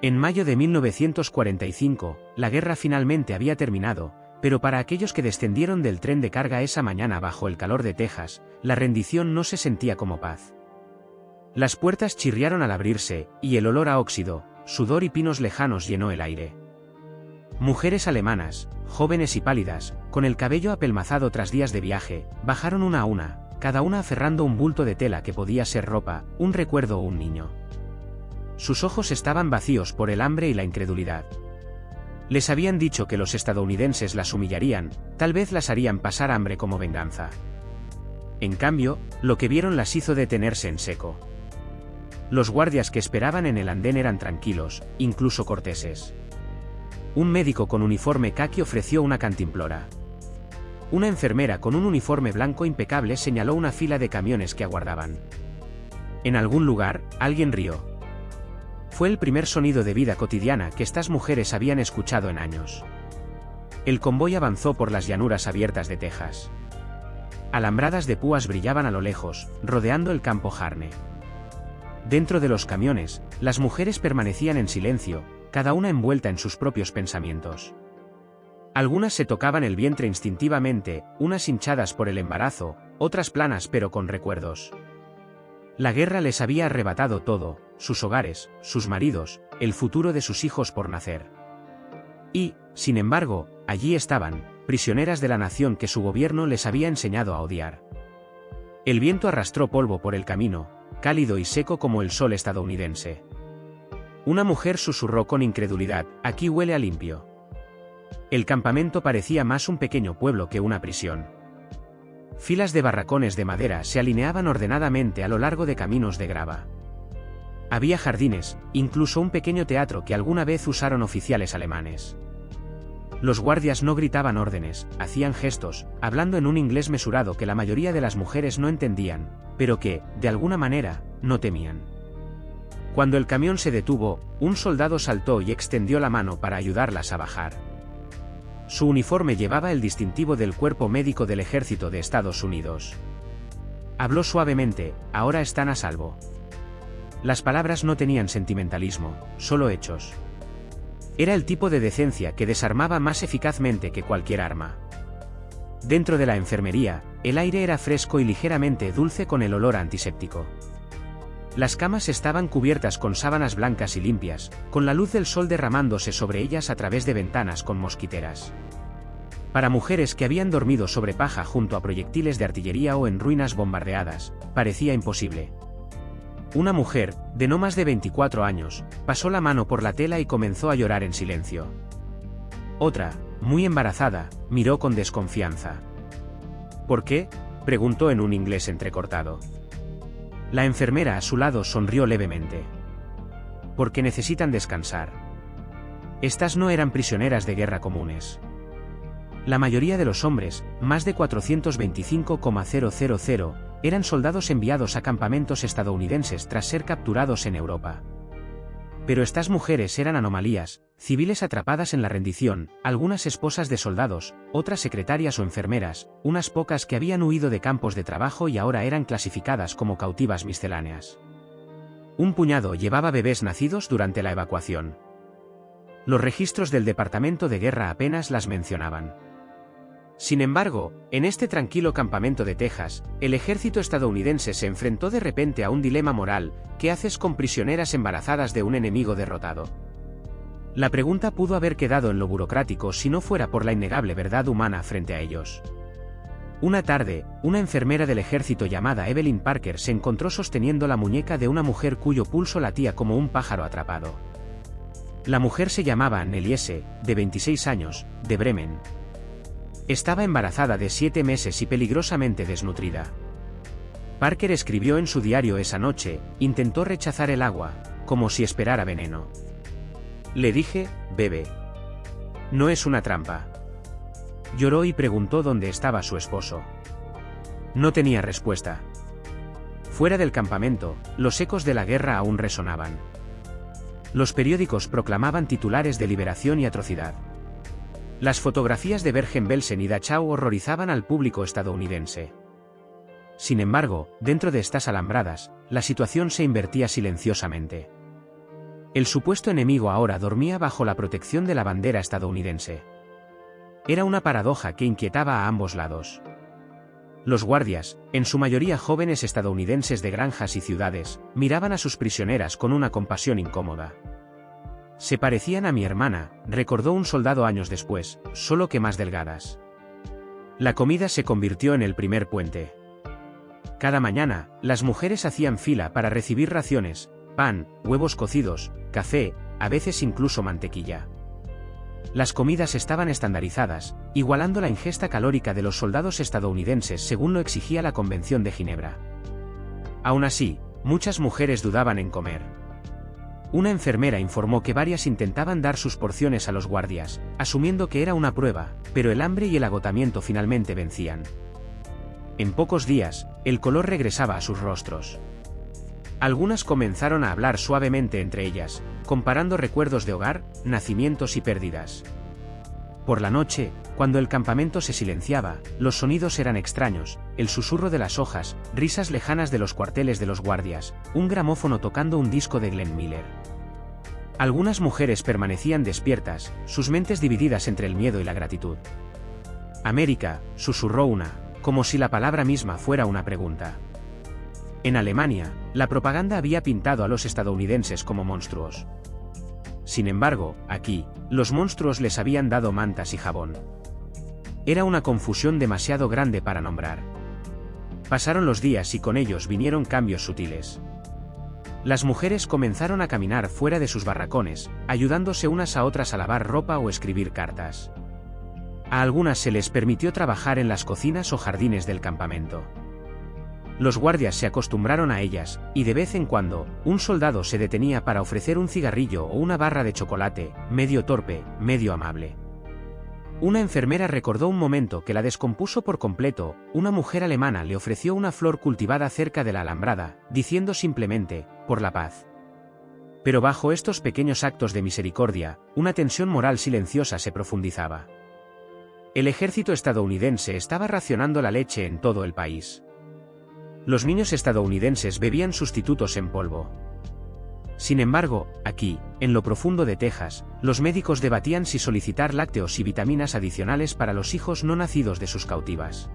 En mayo de 1945, la guerra finalmente había terminado, pero para aquellos que descendieron del tren de carga esa mañana bajo el calor de Texas, la rendición no se sentía como paz. Las puertas chirriaron al abrirse, y el olor a óxido, sudor y pinos lejanos llenó el aire. Mujeres alemanas, jóvenes y pálidas, con el cabello apelmazado tras días de viaje, bajaron una a una, cada una aferrando un bulto de tela que podía ser ropa, un recuerdo o un niño. Sus ojos estaban vacíos por el hambre y la incredulidad. Les habían dicho que los estadounidenses las humillarían, tal vez las harían pasar hambre como venganza. En cambio, lo que vieron las hizo detenerse en seco. Los guardias que esperaban en el andén eran tranquilos, incluso corteses. Un médico con uniforme caqui ofreció una cantimplora. Una enfermera con un uniforme blanco impecable señaló una fila de camiones que aguardaban. En algún lugar, alguien rió. Fue el primer sonido de vida cotidiana que estas mujeres habían escuchado en años. El convoy avanzó por las llanuras abiertas de Texas. Alambradas de púas brillaban a lo lejos, rodeando el campo Harney. Dentro de los camiones, las mujeres permanecían en silencio, cada una envuelta en sus propios pensamientos. Algunas se tocaban el vientre instintivamente, unas hinchadas por el embarazo, otras planas pero con recuerdos. La guerra les había arrebatado todo, sus hogares, sus maridos, el futuro de sus hijos por nacer. Y, sin embargo, allí estaban, prisioneras de la nación que su gobierno les había enseñado a odiar. El viento arrastró polvo por el camino, cálido y seco como el sol estadounidense. Una mujer susurró con incredulidad: «Aquí huele a limpio». El campamento parecía más un pequeño pueblo que una prisión. Filas de barracones de madera se alineaban ordenadamente a lo largo de caminos de grava. Había jardines, incluso un pequeño teatro que alguna vez usaron oficiales alemanes. Los guardias no gritaban órdenes, hacían gestos, hablando en un inglés mesurado que la mayoría de las mujeres no entendían, pero que, de alguna manera, no temían. Cuando el camión se detuvo, un soldado saltó y extendió la mano para ayudarlas a bajar. Su uniforme llevaba el distintivo del Cuerpo Médico del Ejército de Estados Unidos. Habló suavemente: «Ahora están a salvo». Las palabras no tenían sentimentalismo, solo hechos. Era el tipo de decencia que desarmaba más eficazmente que cualquier arma. Dentro de la enfermería, el aire era fresco y ligeramente dulce con el olor antiséptico. Las camas estaban cubiertas con sábanas blancas y limpias, con la luz del sol derramándose sobre ellas a través de ventanas con mosquiteras. Para mujeres que habían dormido sobre paja junto a proyectiles de artillería o en ruinas bombardeadas, parecía imposible. Una mujer, de no más de 24 años, pasó la mano por la tela y comenzó a llorar en silencio. Otra, muy embarazada, miró con desconfianza. «¿Por qué?», preguntó en un inglés entrecortado. La enfermera a su lado sonrió levemente. «Porque necesitan descansar. Estas no eran prisioneras de guerra comunes. La mayoría de los hombres, más de 425,000, eran soldados enviados a campamentos estadounidenses tras ser capturados en Europa. Pero estas mujeres eran anomalías, civiles atrapadas en la rendición, algunas esposas de soldados, otras secretarias o enfermeras, unas pocas que habían huido de campos de trabajo y ahora eran clasificadas como cautivas misceláneas. Un puñado llevaba bebés nacidos durante la evacuación. Los registros del Departamento de Guerra apenas las mencionaban. Sin embargo, en este tranquilo campamento de Texas, el ejército estadounidense se enfrentó de repente a un dilema moral: ¿qué haces con prisioneras embarazadas de un enemigo derrotado? La pregunta pudo haber quedado en lo burocrático si no fuera por la innegable verdad humana frente a ellos. Una tarde, una enfermera del ejército llamada Evelyn Parker se encontró sosteniendo la muñeca de una mujer cuyo pulso latía como un pájaro atrapado. La mujer se llamaba Anneliese, de 26 años, de Bremen. Estaba embarazada de 7 meses y peligrosamente desnutrida. Parker escribió en su diario esa noche: «Intentó rechazar el agua, como si esperara veneno. Le dije: bebe. No es una trampa». Lloró y preguntó dónde estaba su esposo. No tenía respuesta. Fuera del campamento, los ecos de la guerra aún resonaban. Los periódicos proclamaban titulares de liberación y atrocidad. Las fotografías de Bergen-Belsen y Dachau horrorizaban al público estadounidense. Sin embargo, dentro de estas alambradas, la situación se invertía silenciosamente. El supuesto enemigo ahora dormía bajo la protección de la bandera estadounidense. Era una paradoja que inquietaba a ambos lados. Los guardias, en su mayoría jóvenes estadounidenses de granjas y ciudades, miraban a sus prisioneras con una compasión incómoda. Se parecían a mi hermana, recordó un soldado años después, solo que más delgadas. La comida se convirtió en el primer puente. Cada mañana, las mujeres hacían fila para recibir raciones, pan, huevos cocidos, café, a veces incluso mantequilla. Las comidas estaban estandarizadas, igualando la ingesta calórica de los soldados estadounidenses según lo exigía la Convención de Ginebra. Aún así, muchas mujeres dudaban en comer. Una enfermera informó que varias intentaban dar sus porciones a los guardias, asumiendo que era una prueba, pero el hambre y el agotamiento finalmente vencían. En pocos días, el color regresaba a sus rostros. Algunas comenzaron a hablar suavemente entre ellas, comparando recuerdos de hogar, nacimientos y pérdidas. Por la noche, cuando el campamento se silenciaba, los sonidos eran extraños, el susurro de las hojas, risas lejanas de los cuarteles de los guardias, un gramófono tocando un disco de Glenn Miller. Algunas mujeres permanecían despiertas, sus mentes divididas entre el miedo y la gratitud. América, susurró una, como si la palabra misma fuera una pregunta. En Alemania, la propaganda había pintado a los estadounidenses como monstruos. Sin embargo, aquí, los monstruos les habían dado mantas y jabón. Era una confusión demasiado grande para nombrar. Pasaron los días y con ellos vinieron cambios sutiles. Las mujeres comenzaron a caminar fuera de sus barracones, ayudándose unas a otras a lavar ropa o escribir cartas. A algunas se les permitió trabajar en las cocinas o jardines del campamento. Los guardias se acostumbraron a ellas, y de vez en cuando, un soldado se detenía para ofrecer un cigarrillo o una barra de chocolate, medio torpe, medio amable. Una enfermera recordó un momento que la descompuso por completo, una mujer alemana le ofreció una flor cultivada cerca de la alambrada, diciendo simplemente, por la paz. Pero bajo estos pequeños actos de misericordia, una tensión moral silenciosa se profundizaba. El ejército estadounidense estaba racionando la leche en todo el país. Los niños estadounidenses bebían sustitutos en polvo. Sin embargo, aquí, en lo profundo de Texas, los médicos debatían si solicitar lácteos y vitaminas adicionales para los hijos no nacidos de sus cautivas.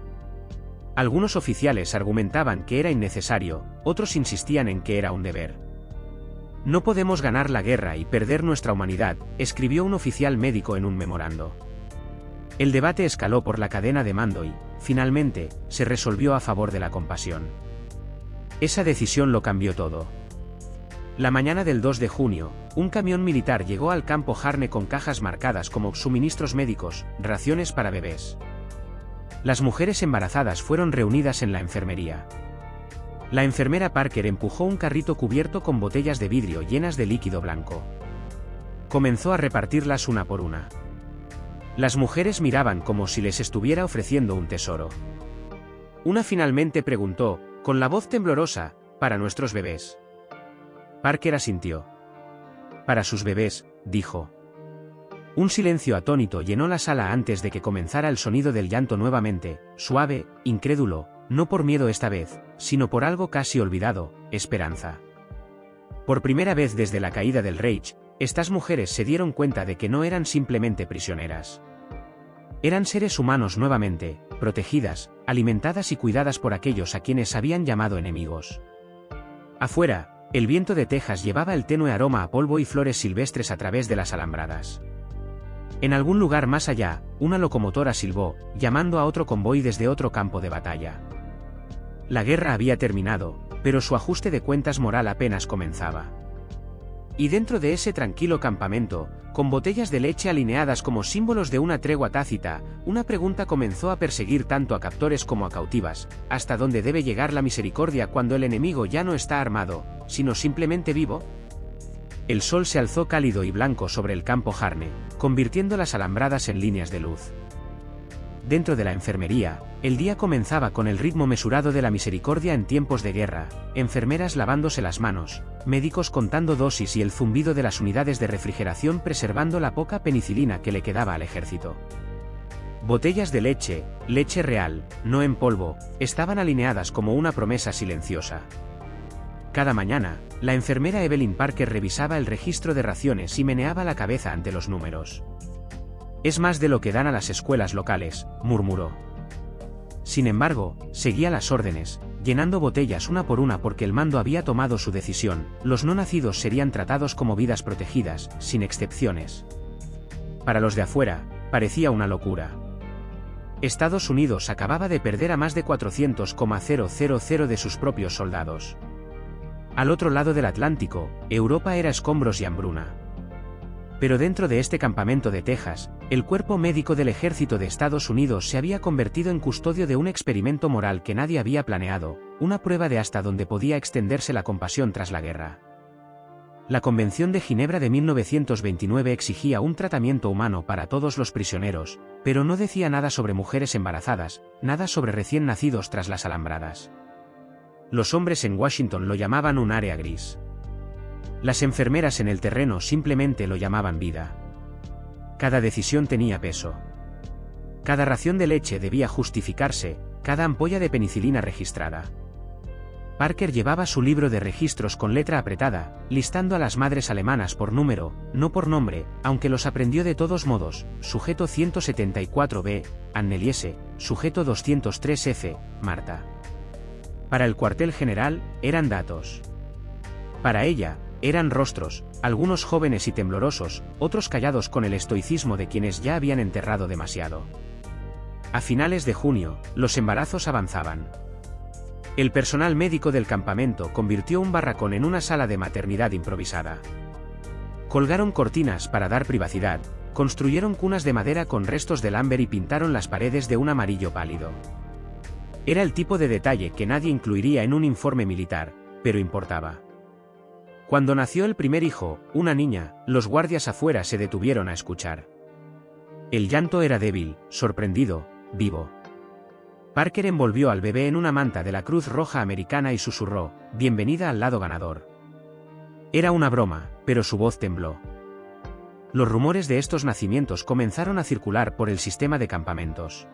Algunos oficiales argumentaban que era innecesario, otros insistían en que era un deber. No podemos ganar la guerra y perder nuestra humanidad, escribió un oficial médico en un memorando. El debate escaló por la cadena de mando y, finalmente, se resolvió a favor de la compasión. Esa decisión lo cambió todo. La mañana del 2 de junio, un camión militar llegó al campo Harne con cajas marcadas como suministros médicos, raciones para bebés. Las mujeres embarazadas fueron reunidas en la enfermería. La enfermera Parker empujó un carrito cubierto con botellas de vidrio llenas de líquido blanco. Comenzó a repartirlas una por una. Las mujeres miraban como si les estuviera ofreciendo un tesoro. Una finalmente preguntó, con la voz temblorosa, ¿para nuestros bebés? Parker asintió. Para sus bebés, dijo. Un silencio atónito llenó la sala antes de que comenzara el sonido del llanto nuevamente, suave, incrédulo, no por miedo esta vez, sino por algo casi olvidado, esperanza. Por primera vez desde la caída del Reich, estas mujeres se dieron cuenta de que no eran simplemente prisioneras. Eran seres humanos nuevamente, protegidas, alimentadas y cuidadas por aquellos a quienes habían llamado enemigos. Afuera, el viento de Texas llevaba el tenue aroma a polvo y flores silvestres a través de las alambradas. En algún lugar más allá, una locomotora silbó, llamando a otro convoy desde otro campo de batalla. La guerra había terminado, pero su ajuste de cuentas moral apenas comenzaba. Y dentro de ese tranquilo campamento, con botellas de leche alineadas como símbolos de una tregua tácita, una pregunta comenzó a perseguir tanto a captores como a cautivas: ¿hasta dónde debe llegar la misericordia cuando el enemigo ya no está armado, sino simplemente vivo? El sol se alzó cálido y blanco sobre el campo Harne, convirtiendo las alambradas en líneas de luz. Dentro de la enfermería, el día comenzaba con el ritmo mesurado de la misericordia en tiempos de guerra, enfermeras lavándose las manos, médicos contando dosis y el zumbido de las unidades de refrigeración preservando la poca penicilina que le quedaba al ejército. Botellas de leche, leche real, no en polvo, estaban alineadas como una promesa silenciosa. Cada mañana, la enfermera Evelyn Parker revisaba el registro de raciones y meneaba la cabeza ante los números. «Es más de lo que dan a las escuelas locales», murmuró. Sin embargo, seguía las órdenes, llenando botellas una por una porque el mando había tomado su decisión: los no nacidos serían tratados como vidas protegidas, sin excepciones. Para los de afuera, parecía una locura. Estados Unidos acababa de perder a más de 400,000 de sus propios soldados. Al otro lado del Atlántico, Europa era escombros y hambruna. Pero dentro de este campamento de Texas, el cuerpo médico del ejército de Estados Unidos se había convertido en custodio de un experimento moral que nadie había planeado, una prueba de hasta dónde podía extenderse la compasión tras la guerra. La Convención de Ginebra de 1929 exigía un tratamiento humano para todos los prisioneros, pero no decía nada sobre mujeres embarazadas, nada sobre recién nacidos tras las alambradas. Los hombres en Washington lo llamaban un área gris. Las enfermeras en el terreno simplemente lo llamaban vida. Cada decisión tenía peso. Cada ración de leche debía justificarse, cada ampolla de penicilina registrada. Parker llevaba su libro de registros con letra apretada, listando a las madres alemanas por número, no por nombre, aunque los aprendió de todos modos: sujeto 174b, Anneliese; sujeto 203f, Marta. Para el cuartel general, eran datos. Para ella, eran rostros, algunos jóvenes y temblorosos, otros callados con el estoicismo de quienes ya habían enterrado demasiado. A finales de junio, los embarazos avanzaban. El personal médico del campamento convirtió un barracón en una sala de maternidad improvisada. Colgaron cortinas para dar privacidad, construyeron cunas de madera con restos de lámber y pintaron las paredes de un amarillo pálido. Era el tipo de detalle que nadie incluiría en un informe militar, pero importaba. Cuando nació el primer hijo, una niña, los guardias afuera se detuvieron a escuchar. El llanto era débil, sorprendido, vivo. Parker envolvió al bebé en una manta de la Cruz Roja Americana y susurró: «Bienvenida al lado ganador». Era una broma, pero su voz tembló. Los rumores de estos nacimientos comenzaron a circular por el sistema de campamentos.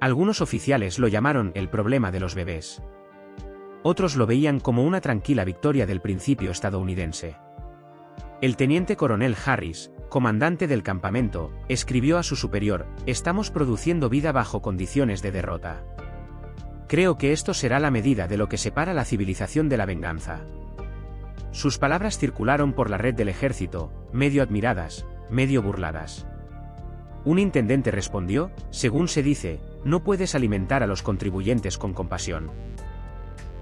Algunos oficiales lo llamaron el problema de los bebés. Otros lo veían como una tranquila victoria del principio estadounidense. El teniente coronel Harris, comandante del campamento, escribió a su superior: «Estamos produciendo vida bajo condiciones de derrota. Creo que esto será la medida de lo que separa la civilización de la venganza». Sus palabras circularon por la red del ejército, medio admiradas, medio burladas. Un intendente respondió: «Según se dice, no puedes alimentar a los contribuyentes con compasión».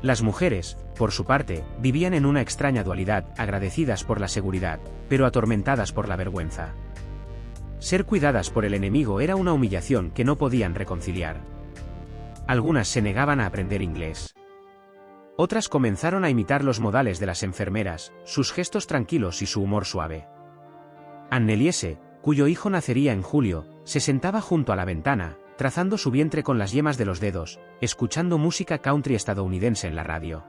Las mujeres, por su parte, vivían en una extraña dualidad, agradecidas por la seguridad, pero atormentadas por la vergüenza. Ser cuidadas por el enemigo era una humillación que no podían reconciliar. Algunas se negaban a aprender inglés. Otras comenzaron a imitar los modales de las enfermeras, sus gestos tranquilos y su humor suave. Anneliese, cuyo hijo nacería en julio, se sentaba junto a la ventana, trazando su vientre con las yemas de los dedos, escuchando música country estadounidense en la radio.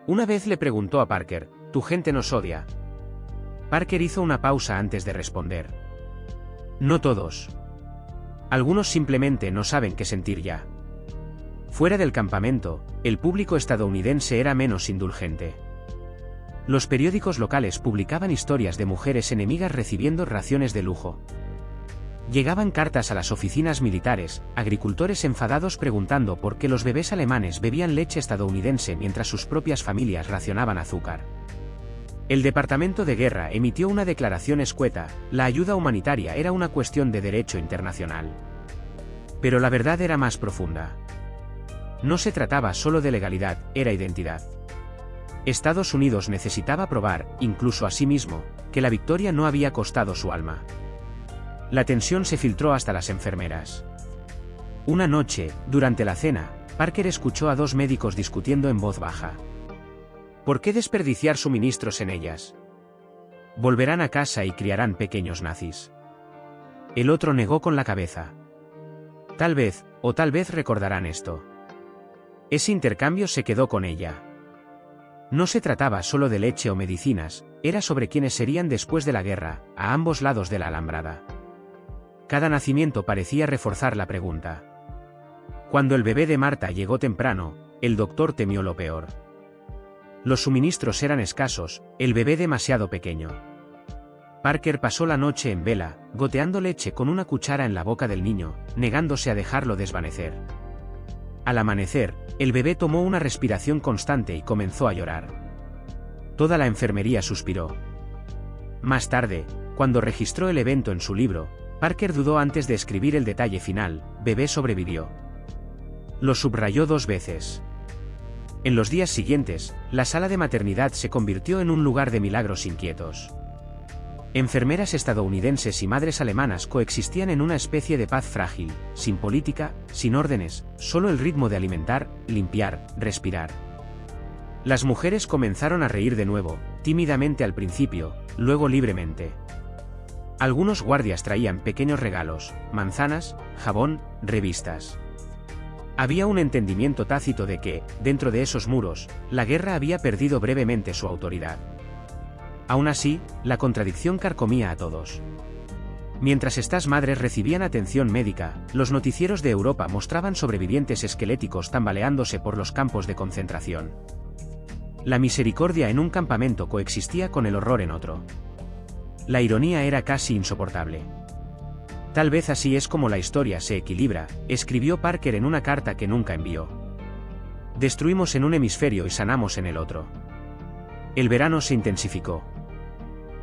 Una vez le preguntó a Parker: «¿Tu gente nos odia?». Parker hizo una pausa antes de responder: «No todos. Algunos simplemente no saben qué sentir ya». Fuera del campamento, el público estadounidense era menos indulgente. Los periódicos locales publicaban historias de mujeres enemigas recibiendo raciones de lujo. Llegaban cartas a las oficinas militares, agricultores enfadados preguntando por qué los bebés alemanes bebían leche estadounidense mientras sus propias familias racionaban azúcar. El Departamento de Guerra emitió una declaración escueta: la ayuda humanitaria era una cuestión de derecho internacional. Pero la verdad era más profunda. No se trataba solo de legalidad, era identidad. Estados Unidos necesitaba probar, incluso a sí mismo, que la victoria no había costado su alma. La tensión se filtró hasta las enfermeras. Una noche, durante la cena, Parker escuchó a dos médicos discutiendo en voz baja. ¿Por qué desperdiciar suministros en ellas? Volverán a casa y criarán pequeños nazis. El otro negó con la cabeza. Tal vez recordarán esto. Ese intercambio se quedó con ella. No se trataba solo de leche o medicinas, era sobre quiénes serían después de la guerra, a ambos lados de la alambrada. Cada nacimiento parecía reforzar la pregunta. Cuando el bebé de Marta llegó temprano, el doctor temió lo peor. Los suministros eran escasos, el bebé demasiado pequeño. Parker pasó la noche en vela, goteando leche con una cuchara en la boca del niño, negándose a dejarlo desvanecer. Al amanecer, el bebé tomó una respiración constante y comenzó a llorar. Toda la enfermería suspiró. Más tarde, cuando registró el evento en su libro, Parker dudó antes de escribir el detalle final: bebé sobrevivió. Lo subrayó 2 veces. En los días siguientes, la sala de maternidad se convirtió en un lugar de milagros inquietos. Enfermeras estadounidenses y madres alemanas coexistían en una especie de paz frágil, sin política, sin órdenes, solo el ritmo de alimentar, limpiar, respirar. Las mujeres comenzaron a reír de nuevo, tímidamente al principio, luego libremente. Algunos guardias traían pequeños regalos, manzanas, jabón, revistas. Había un entendimiento tácito de que, dentro de esos muros, la guerra había perdido brevemente su autoridad. Aún así, la contradicción carcomía a todos. Mientras estas madres recibían atención médica, los noticieros de Europa mostraban sobrevivientes esqueléticos tambaleándose por los campos de concentración. La misericordia en un campamento coexistía con el horror en otro. La ironía era casi insoportable. Tal vez así es como la historia se equilibra, escribió Parker en una carta que nunca envió. Destruimos en un hemisferio y sanamos en el otro. El verano se intensificó.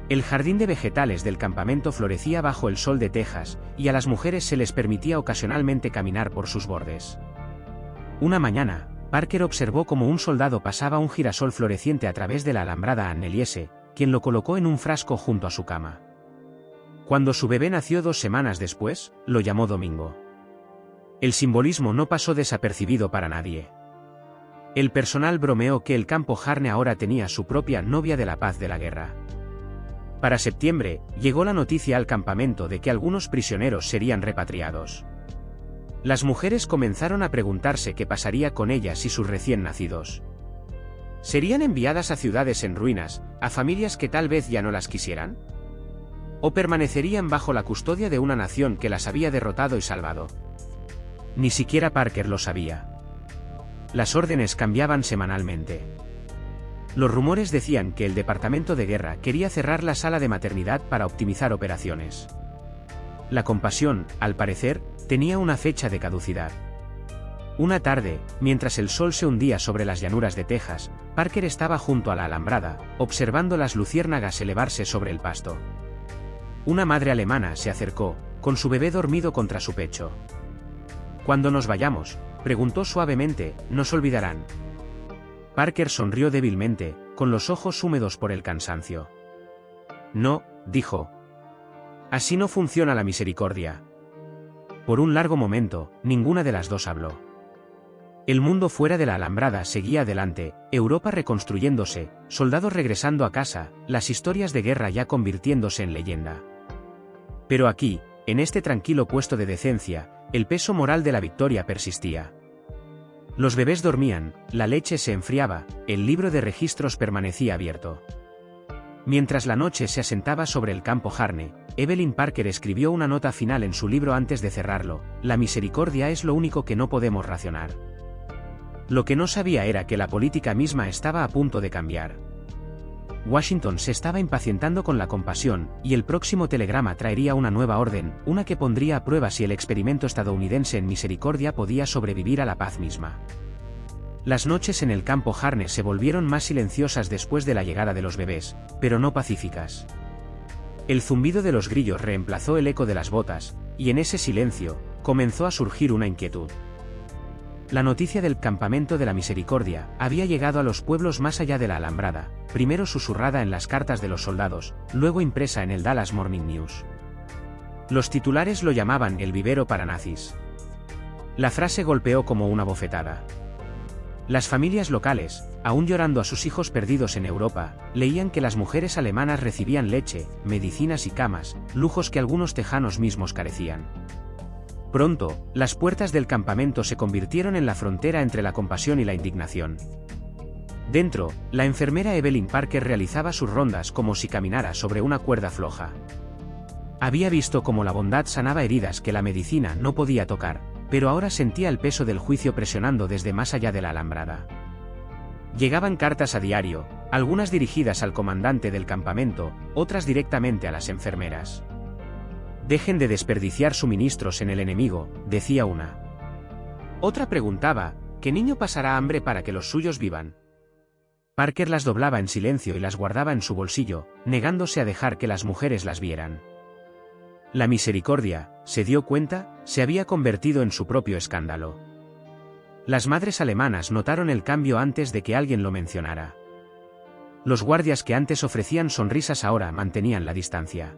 El jardín de vegetales del campamento florecía bajo el sol de Texas, y a las mujeres se les permitía ocasionalmente caminar por sus bordes. Una mañana, Parker observó cómo un soldado pasaba un girasol floreciente a través de la alambrada Anneliese, quien lo colocó en un frasco junto a su cama. Cuando su bebé nació 2 semanas después, lo llamó Domingo. El simbolismo no pasó desapercibido para nadie. El personal bromeó que el campo Harne ahora tenía su propia novia de la paz de la guerra. Para septiembre, llegó la noticia al campamento de que algunos prisioneros serían repatriados. Las mujeres comenzaron a preguntarse qué pasaría con ellas y sus recién nacidos. ¿Serían enviadas a ciudades en ruinas, a familias que tal vez ya no las quisieran? ¿O permanecerían bajo la custodia de una nación que las había derrotado y salvado? Ni siquiera Parker lo sabía. Las órdenes cambiaban semanalmente. Los rumores decían que el Departamento de Guerra quería cerrar la sala de maternidad para optimizar operaciones. La compasión, al parecer, tenía una fecha de caducidad. Una tarde, mientras el sol se hundía sobre las llanuras de Texas, Parker estaba junto a la alambrada, observando las luciérnagas elevarse sobre el pasto. Una madre alemana se acercó, con su bebé dormido contra su pecho. «Cuando nos vayamos», preguntó suavemente, «¿nos olvidarán?». Parker sonrió débilmente, con los ojos húmedos por el cansancio. «No», dijo. «Así no funciona la misericordia». Por un largo momento, ninguna de las dos habló. El mundo fuera de la alambrada seguía adelante, Europa reconstruyéndose, soldados regresando a casa, las historias de guerra ya convirtiéndose en leyenda. Pero aquí, en este tranquilo puesto de decencia, el peso moral de la victoria persistía. Los bebés dormían, la leche se enfriaba, el libro de registros permanecía abierto. Mientras la noche se asentaba sobre el campo Harne, Evelyn Parker escribió una nota final en su libro antes de cerrarlo: «La misericordia es lo único que no podemos racionar». Lo que no sabía era que la política misma estaba a punto de cambiar. Washington se estaba impacientando con la compasión, y el próximo telegrama traería una nueva orden, una que pondría a prueba si el experimento estadounidense en misericordia podía sobrevivir a la paz misma. Las noches en el campo Harne se volvieron más silenciosas después de la llegada de los bebés, pero no pacíficas. El zumbido de los grillos reemplazó el eco de las botas, y en ese silencio, comenzó a surgir una inquietud. La noticia del campamento de la misericordia había llegado a los pueblos más allá de la alambrada, primero susurrada en las cartas de los soldados, luego impresa en el Dallas Morning News. Los titulares lo llamaban el vivero para nazis. La frase golpeó como una bofetada. Las familias locales, aún llorando a sus hijos perdidos en Europa, leían que las mujeres alemanas recibían leche, medicinas y camas, lujos que algunos tejanos mismos carecían. Pronto, las puertas del campamento se convirtieron en la frontera entre la compasión y la indignación. Dentro, la enfermera Evelyn Parker realizaba sus rondas como si caminara sobre una cuerda floja. Había visto cómo la bondad sanaba heridas que la medicina no podía tocar, pero ahora sentía el peso del juicio presionando desde más allá de la alambrada. Llegaban cartas a diario, algunas dirigidas al comandante del campamento, otras directamente a las enfermeras. «Dejen de desperdiciar suministros en el enemigo», decía una. Otra preguntaba, ¿qué niño pasará hambre para que los suyos vivan? Parker las doblaba en silencio y las guardaba en su bolsillo, negándose a dejar que las mujeres las vieran. La misericordia, se dio cuenta, se había convertido en su propio escándalo. Las madres alemanas notaron el cambio antes de que alguien lo mencionara. Los guardias que antes ofrecían sonrisas ahora mantenían la distancia.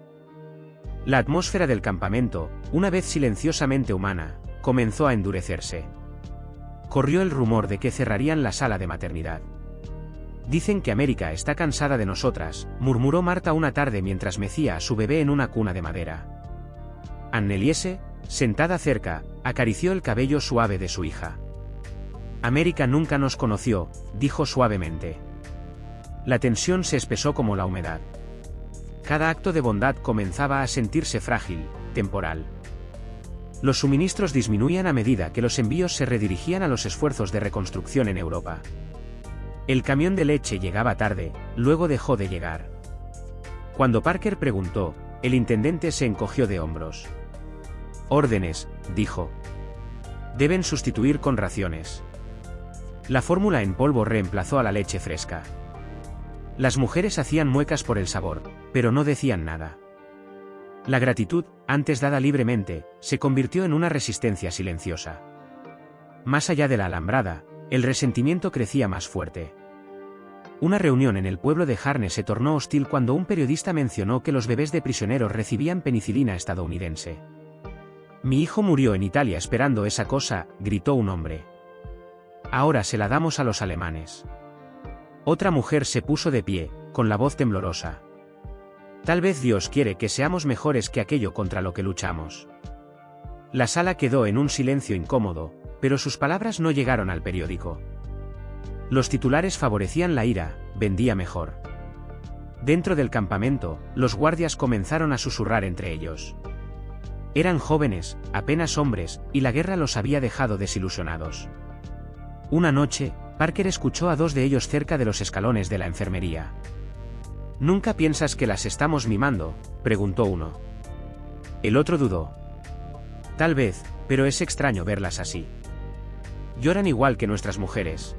La atmósfera del campamento, una vez silenciosamente humana, comenzó a endurecerse. Corrió el rumor de que cerrarían la sala de maternidad. «Dicen que América está cansada de nosotras», murmuró Marta una tarde mientras mecía a su bebé en una cuna de madera. Anneliese, sentada cerca, acarició el cabello suave de su hija. «América nunca nos conoció», dijo suavemente. La tensión se espesó como la humedad. Cada acto de bondad comenzaba a sentirse frágil, temporal. Los suministros disminuían a medida que los envíos se redirigían a los esfuerzos de reconstrucción en Europa. El camión de leche llegaba tarde, luego dejó de llegar. Cuando Parker preguntó, el intendente se encogió de hombros. «Órdenes», dijo. «Deben sustituir con raciones». La fórmula en polvo reemplazó a la leche fresca. Las mujeres hacían muecas por el sabor, pero no decían nada. La gratitud, antes dada libremente, se convirtió en una resistencia silenciosa. Más allá de la alambrada, el resentimiento crecía más fuerte. Una reunión en el pueblo de Harne se tornó hostil cuando un periodista mencionó que los bebés de prisioneros recibían penicilina estadounidense. «Mi hijo murió en Italia esperando esa cosa», gritó un hombre. «Ahora se la damos a los alemanes». Otra mujer se puso de pie, con la voz temblorosa. «Tal vez Dios quiere que seamos mejores que aquello contra lo que luchamos». La sala quedó en un silencio incómodo, pero sus palabras no llegaron al periódico. Los titulares favorecían la ira, vendía mejor. Dentro del campamento, los guardias comenzaron a susurrar entre ellos. Eran jóvenes, apenas hombres, y la guerra los había dejado desilusionados. Una noche, Parker escuchó a dos de ellos cerca de los escalones de la enfermería. «¿Nunca piensas que las estamos mimando?», preguntó uno. El otro dudó. «Tal vez, pero es extraño verlas así. Lloran igual que nuestras mujeres».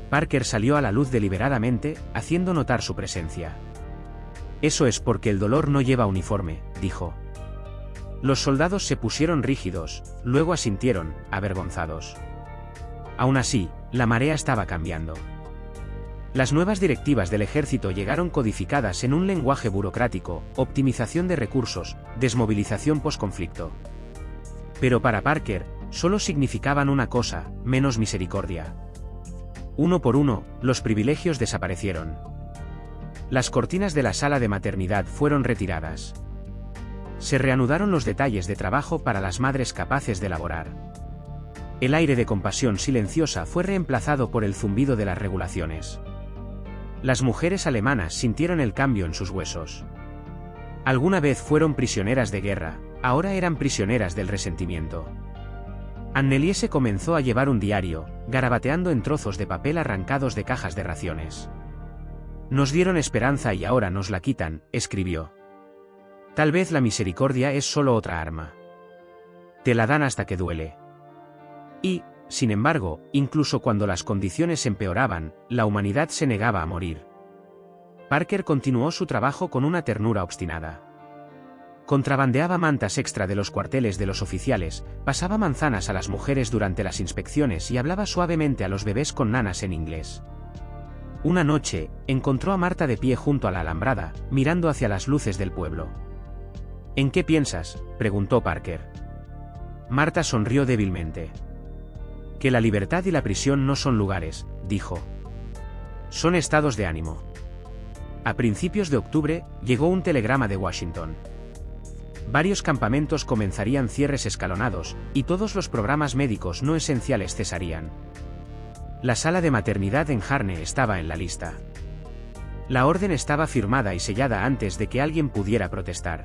Parker salió a la luz deliberadamente, haciendo notar su presencia. «Eso es porque el dolor no lleva uniforme», dijo. Los soldados se pusieron rígidos, luego asintieron, avergonzados. Aún así, la marea estaba cambiando. Las nuevas directivas del ejército llegaron codificadas en un lenguaje burocrático, optimización de recursos, desmovilización posconflicto. Pero para Parker, solo significaban una cosa, menos misericordia. Uno por uno, los privilegios desaparecieron. Las cortinas de la sala de maternidad fueron retiradas. Se reanudaron los detalles de trabajo para las madres capaces de laborar. El aire de compasión silenciosa fue reemplazado por el zumbido de las regulaciones. Las mujeres alemanas sintieron el cambio en sus huesos. Alguna vez fueron prisioneras de guerra, ahora eran prisioneras del resentimiento. Anneliese comenzó a llevar un diario, garabateando en trozos de papel arrancados de cajas de raciones. «Nos dieron esperanza y ahora nos la quitan», escribió. «Tal vez la misericordia es solo otra arma. Te la dan hasta que duele». Y, sin embargo, incluso cuando las condiciones empeoraban, la humanidad se negaba a morir. Parker continuó su trabajo con una ternura obstinada. Contrabandeaba mantas extra de los cuarteles de los oficiales, pasaba manzanas a las mujeres durante las inspecciones y hablaba suavemente a los bebés con nanas en inglés. Una noche, encontró a Marta de pie junto a la alambrada, mirando hacia las luces del pueblo. «¿En qué piensas?», preguntó Parker. Marta sonrió débilmente. «Que la libertad y la prisión no son lugares», dijo. «Son estados de ánimo». A principios de octubre, llegó un telegrama de Washington. Varios campamentos comenzarían cierres escalonados, y todos los programas médicos no esenciales cesarían. La sala de maternidad en Harne estaba en la lista. La orden estaba firmada y sellada antes de que alguien pudiera protestar.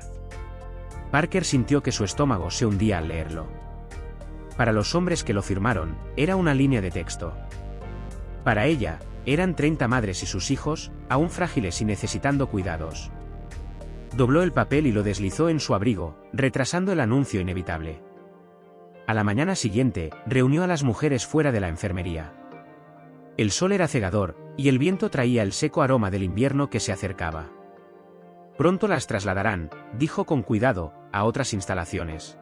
Parker sintió que su estómago se hundía al leerlo. Para los hombres que lo firmaron, era una línea de texto. Para ella, eran 30 madres y sus hijos, aún frágiles y necesitando cuidados. Dobló el papel y lo deslizó en su abrigo, retrasando el anuncio inevitable. A la mañana siguiente, reunió a las mujeres fuera de la enfermería. El sol era cegador, y el viento traía el seco aroma del invierno que se acercaba. Pronto las trasladarán, dijo con cuidado, a otras instalaciones.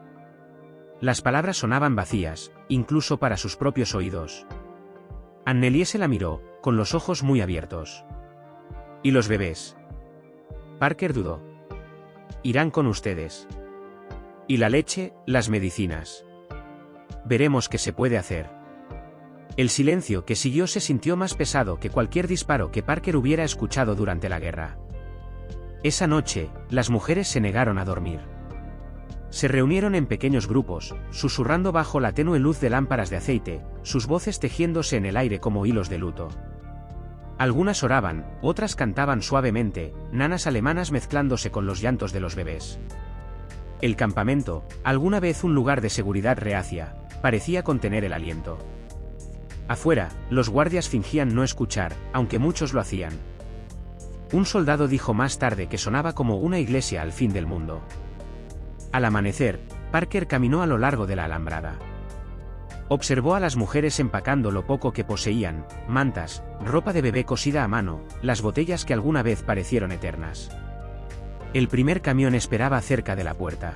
Las palabras sonaban vacías, incluso para sus propios oídos. Anneliese la miró, con los ojos muy abiertos. ¿Y los bebés? Parker dudó. Irán con ustedes. ¿Y la leche, las medicinas? Veremos qué se puede hacer. El silencio que siguió se sintió más pesado que cualquier disparo que Parker hubiera escuchado durante la guerra. Esa noche, las mujeres se negaron a dormir. Se reunieron en pequeños grupos, susurrando bajo la tenue luz de lámparas de aceite, sus voces tejiéndose en el aire como hilos de luto. Algunas oraban, otras cantaban suavemente, nanas alemanas mezclándose con los llantos de los bebés. El campamento, alguna vez un lugar de seguridad reacia, parecía contener el aliento. Afuera, los guardias fingían no escuchar, aunque muchos lo hacían. Un soldado dijo más tarde que sonaba como una iglesia al fin del mundo. Al amanecer, Parker caminó a lo largo de la alambrada. Observó a las mujeres empacando lo poco que poseían, mantas, ropa de bebé cosida a mano, las botellas que alguna vez parecieron eternas. El primer camión esperaba cerca de la puerta.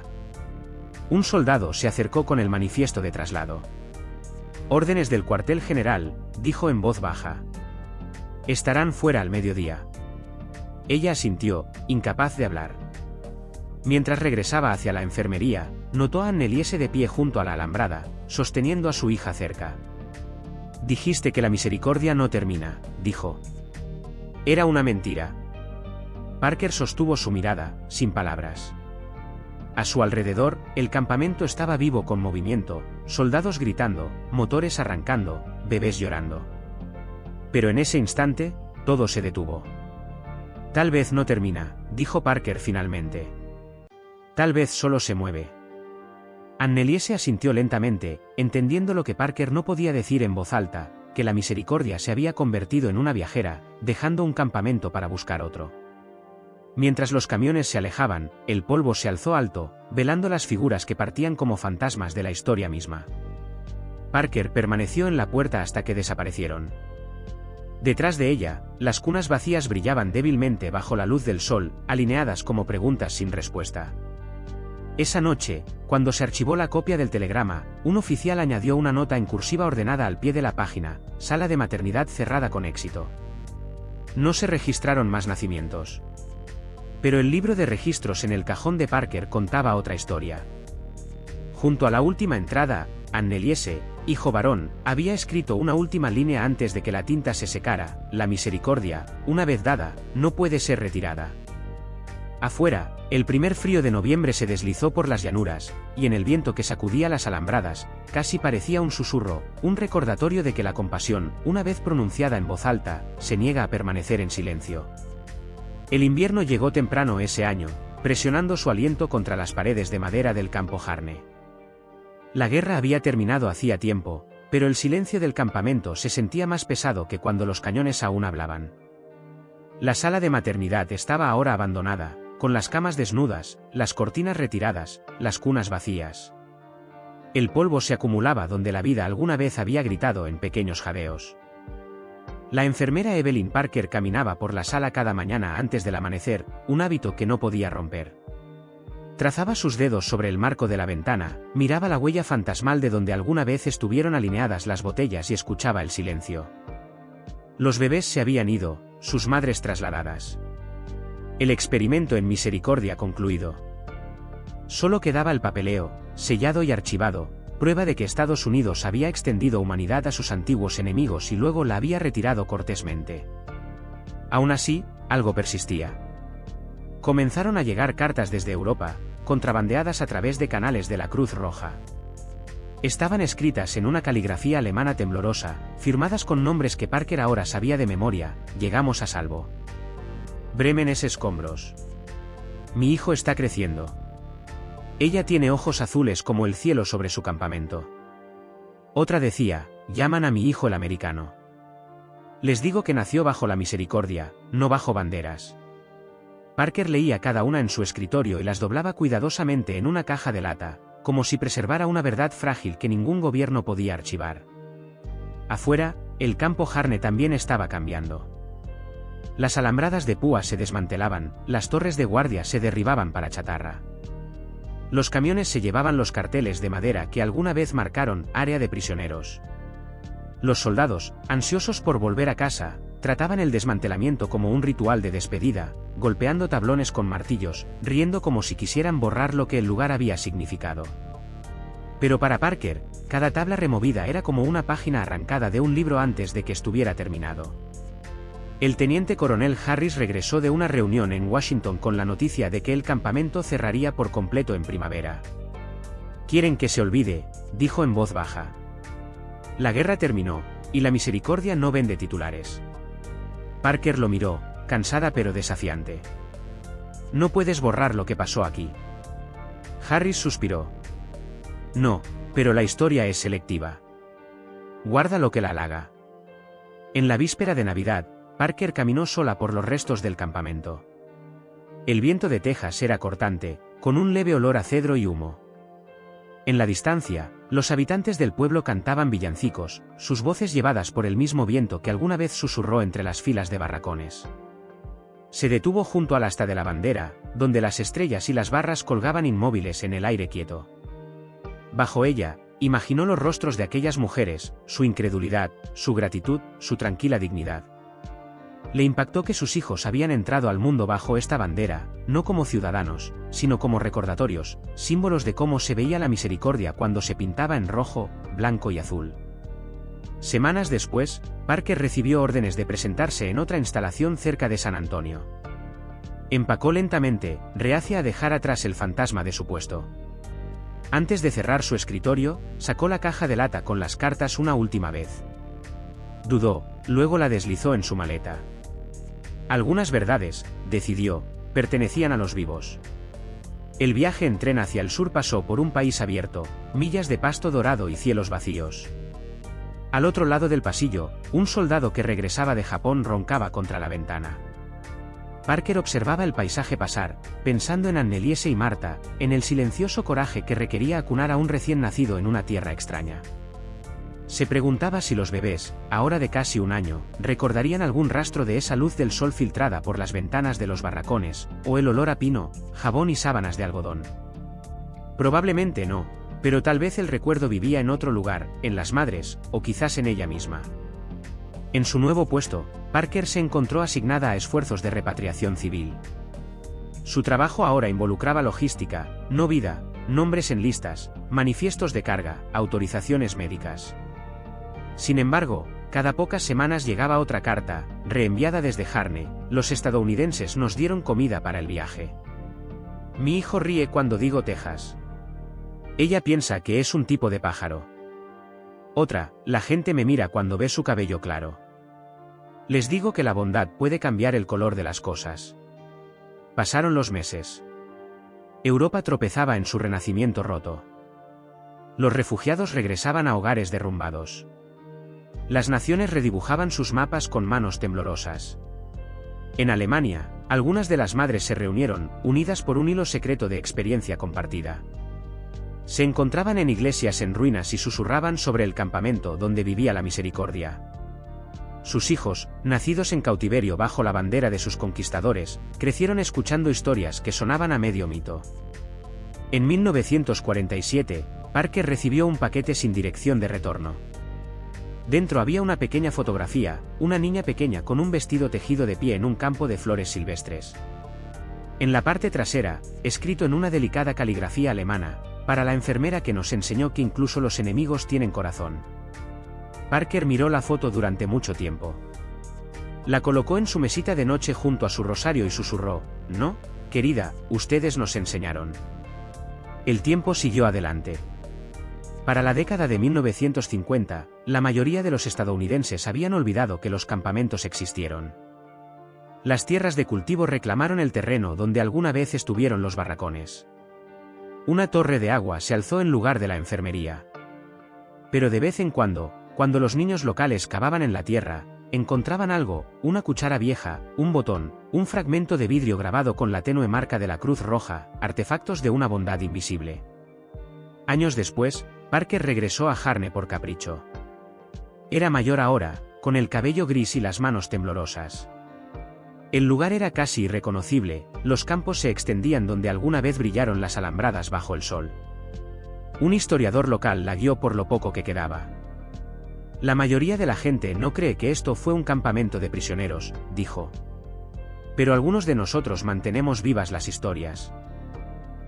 Un soldado se acercó con el manifiesto de traslado. «Órdenes del cuartel general», dijo en voz baja. «Estarán fuera al mediodía». Ella asintió, incapaz de hablar. Mientras regresaba hacia la enfermería, notó a Anneliese de pie junto a la alambrada, sosteniendo a su hija cerca. «Dijiste que la misericordia no termina», dijo. Era una mentira. Parker sostuvo su mirada, sin palabras. A su alrededor, el campamento estaba vivo con movimiento, soldados gritando, motores arrancando, bebés llorando. Pero en ese instante, todo se detuvo. «Tal vez no termina», dijo Parker finalmente. «Tal vez solo se mueve». Anneliese asintió lentamente, entendiendo lo que Parker no podía decir en voz alta, que la misericordia se había convertido en una viajera, dejando un campamento para buscar otro. Mientras los camiones se alejaban, el polvo se alzó alto, velando las figuras que partían como fantasmas de la historia misma. Parker permaneció en la puerta hasta que desaparecieron. Detrás de ella, las cunas vacías brillaban débilmente bajo la luz del sol, alineadas como preguntas sin respuesta. Esa noche, cuando se archivó la copia del telegrama, un oficial añadió una nota en cursiva ordenada al pie de la página: «Sala de maternidad cerrada con éxito». No se registraron más nacimientos. Pero el libro de registros en el cajón de Parker contaba otra historia. Junto a la última entrada, Anneliese, hijo varón, había escrito una última línea antes de que la tinta se secara: «La misericordia, una vez dada, no puede ser retirada». Afuera, el primer frío de noviembre se deslizó por las llanuras, y en el viento que sacudía las alambradas, casi parecía un susurro, un recordatorio de que la compasión, una vez pronunciada en voz alta, se niega a permanecer en silencio. El invierno llegó temprano ese año, presionando su aliento contra las paredes de madera del campo Harne. La guerra había terminado hacía tiempo, pero el silencio del campamento se sentía más pesado que cuando los cañones aún hablaban. La sala de maternidad estaba ahora abandonada, con las camas desnudas, las cortinas retiradas, las cunas vacías. El polvo se acumulaba donde la vida alguna vez había gritado en pequeños jadeos. La enfermera Evelyn Parker caminaba por la sala cada mañana antes del amanecer, un hábito que no podía romper. Trazaba sus dedos sobre el marco de la ventana, miraba la huella fantasmal de donde alguna vez estuvieron alineadas las botellas y escuchaba el silencio. Los bebés se habían ido, sus madres trasladadas. El experimento en misericordia concluido. Solo quedaba el papeleo, sellado y archivado, prueba de que Estados Unidos había extendido humanidad a sus antiguos enemigos y luego la había retirado cortésmente. Aún así, algo persistía. Comenzaron a llegar cartas desde Europa, contrabandeadas a través de canales de la Cruz Roja. Estaban escritas en una caligrafía alemana temblorosa, firmadas con nombres que Parker ahora sabía de memoria: «Llegamos a salvo. Bremen es escombros. Mi hijo está creciendo. Ella tiene ojos azules como el cielo sobre su campamento». Otra decía: «Llaman a mi hijo el americano». Les digo que nació bajo la misericordia, no bajo banderas. Parker leía cada una en su escritorio y las doblaba cuidadosamente en una caja de lata, como si preservara una verdad frágil que ningún gobierno podía archivar. Afuera, el campo Harne también estaba cambiando. Las alambradas de púa se desmantelaban, las torres de guardia se derribaban para chatarra. Los camiones se llevaban los carteles de madera que alguna vez marcaron área de prisioneros. Los soldados, ansiosos por volver a casa, trataban el desmantelamiento como un ritual de despedida, golpeando tablones con martillos, riendo como si quisieran borrar lo que el lugar había significado. Pero para Parker, cada tabla removida era como una página arrancada de un libro antes de que estuviera terminado. El teniente coronel Harris regresó de una reunión en Washington con la noticia de que el campamento cerraría por completo en primavera. «Quieren que se olvide», dijo en voz baja. La guerra terminó, y la misericordia no vende titulares. Parker lo miró, cansada pero desafiante. «No puedes borrar lo que pasó aquí». Harris suspiró. «No, pero la historia es selectiva. Guarda lo que la halaga». En la víspera de Navidad, Parker caminó sola por los restos del campamento. El viento de Texas era cortante, con un leve olor a cedro y humo. En la distancia, los habitantes del pueblo cantaban villancicos, sus voces llevadas por el mismo viento que alguna vez susurró entre las filas de barracones. Se detuvo junto al asta de la bandera, donde las estrellas y las barras colgaban inmóviles en el aire quieto. Bajo ella, imaginó los rostros de aquellas mujeres, su incredulidad, su gratitud, su tranquila dignidad. Le impactó que sus hijos habían entrado al mundo bajo esta bandera, no como ciudadanos, sino como recordatorios, símbolos de cómo se veía la misericordia cuando se pintaba en rojo, blanco y azul. Semanas después, Parker recibió órdenes de presentarse en otra instalación cerca de San Antonio. Empacó lentamente, reacia a dejar atrás el fantasma de su puesto. Antes de cerrar su escritorio, sacó la caja de lata con las cartas una última vez. Dudó, luego la deslizó en su maleta. Algunas verdades, decidió, pertenecían a los vivos. El viaje en tren hacia el sur pasó por un país abierto, millas de pasto dorado y cielos vacíos. Al otro lado del pasillo, un soldado que regresaba de Japón roncaba contra la ventana. Parker observaba el paisaje pasar, pensando en Anneliese y Marta, en el silencioso coraje que requería acunar a un recién nacido en una tierra extraña. Se preguntaba si los bebés, ahora de casi un año, recordarían algún rastro de esa luz del sol filtrada por las ventanas de los barracones, o el olor a pino, jabón y sábanas de algodón. Probablemente no, pero tal vez el recuerdo vivía en otro lugar, en las madres, o quizás en ella misma. En su nuevo puesto, Parker se encontró asignada a esfuerzos de repatriación civil. Su trabajo ahora involucraba logística, no vida, nombres en listas, manifiestos de carga, autorizaciones médicas. Sin embargo, cada pocas semanas llegaba otra carta, reenviada desde Harne. Los estadounidenses nos dieron comida para el viaje. Mi hijo ríe cuando digo Texas. Ella piensa que es un tipo de pájaro. Otra, la gente me mira cuando ve su cabello claro. Les digo que la bondad puede cambiar el color de las cosas. Pasaron los meses. Europa tropezaba en su renacimiento roto. Los refugiados regresaban a hogares derrumbados. Las naciones redibujaban sus mapas con manos temblorosas. En Alemania, algunas de las madres se reunieron, unidas por un hilo secreto de experiencia compartida. Se encontraban en iglesias en ruinas y susurraban sobre el campamento donde vivía la misericordia. Sus hijos, nacidos en cautiverio bajo la bandera de sus conquistadores, crecieron escuchando historias que sonaban a medio mito. En 1947, Parker recibió un paquete sin dirección de retorno. Dentro había una pequeña fotografía, una niña pequeña con un vestido tejido de pie en un campo de flores silvestres. En la parte trasera, escrito en una delicada caligrafía alemana, para la enfermera que nos enseñó que incluso los enemigos tienen corazón. Parker miró la foto durante mucho tiempo. La colocó en su mesita de noche junto a su rosario y susurró, «No, querida, ustedes nos enseñaron». El tiempo siguió adelante. Para la década de 1950, la mayoría de los estadounidenses habían olvidado que los campamentos existieron. Las tierras de cultivo reclamaron el terreno donde alguna vez estuvieron los barracones. Una torre de agua se alzó en lugar de la enfermería. Pero de vez en cuando los niños locales cavaban en la tierra, encontraban algo, una cuchara vieja, un botón, un fragmento de vidrio grabado con la tenue marca de la Cruz Roja, artefactos de una bondad invisible. Años después, Parker regresó a Harne por capricho. Era mayor ahora, con el cabello gris y las manos temblorosas. El lugar era casi irreconocible, los campos se extendían donde alguna vez brillaron las alambradas bajo el sol. Un historiador local la guió por lo poco que quedaba. La mayoría de la gente no cree que esto fue un campamento de prisioneros, dijo. Pero algunos de nosotros mantenemos vivas las historias.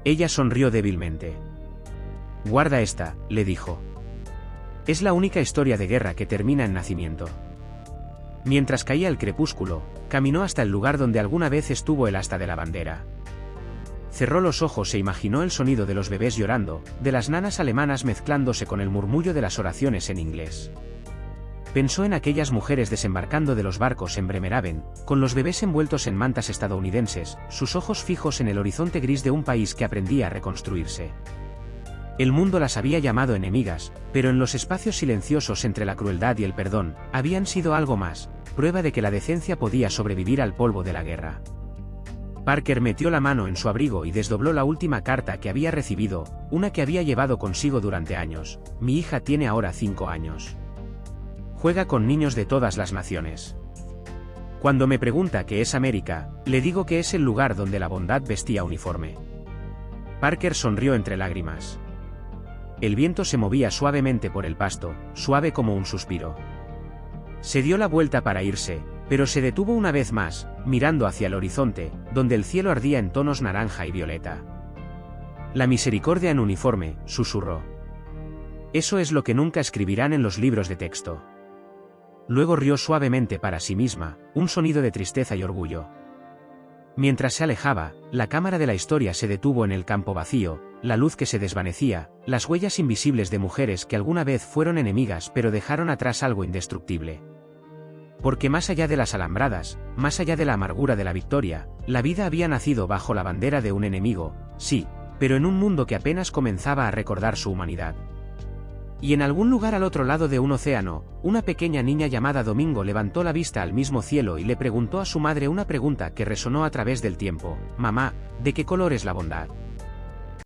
Ella sonrió débilmente. Guarda esta, le dijo. Es la única historia de guerra que termina en nacimiento. Mientras caía el crepúsculo, caminó hasta el lugar donde alguna vez estuvo el asta de la bandera. Cerró los ojos e imaginó el sonido de los bebés llorando, de las nanas alemanas mezclándose con el murmullo de las oraciones en inglés. Pensó en aquellas mujeres desembarcando de los barcos en Bremerhaven, con los bebés envueltos en mantas estadounidenses, sus ojos fijos en el horizonte gris de un país que aprendía a reconstruirse. El mundo las había llamado enemigas, pero en los espacios silenciosos entre la crueldad y el perdón, habían sido algo más, prueba de que la decencia podía sobrevivir al polvo de la guerra. Parker metió la mano en su abrigo y desdobló la última carta que había recibido, una que había llevado consigo durante años. Mi hija tiene ahora 5 años. Juega con niños de todas las naciones. Cuando me pregunta qué es América, le digo que es el lugar donde la bondad vestía uniforme. Parker sonrió entre lágrimas. El viento se movía suavemente por el pasto, suave como un suspiro. Se dio la vuelta para irse, pero se detuvo una vez más, mirando hacia el horizonte, donde el cielo ardía en tonos naranja y violeta. La misericordia en uniforme, susurró. Eso es lo que nunca escribirán en los libros de texto. Luego rió suavemente para sí misma, un sonido de tristeza y orgullo. Mientras se alejaba, la cámara de la historia se detuvo en el campo vacío, la luz que se desvanecía, las huellas invisibles de mujeres que alguna vez fueron enemigas pero dejaron atrás algo indestructible. Porque más allá de las alambradas, más allá de la amargura de la victoria, la vida había nacido bajo la bandera de un enemigo, sí, pero en un mundo que apenas comenzaba a recordar su humanidad. Y en algún lugar al otro lado de un océano, una pequeña niña llamada Domingo levantó la vista al mismo cielo y le preguntó a su madre una pregunta que resonó a través del tiempo: Mamá, ¿de qué color es la bondad?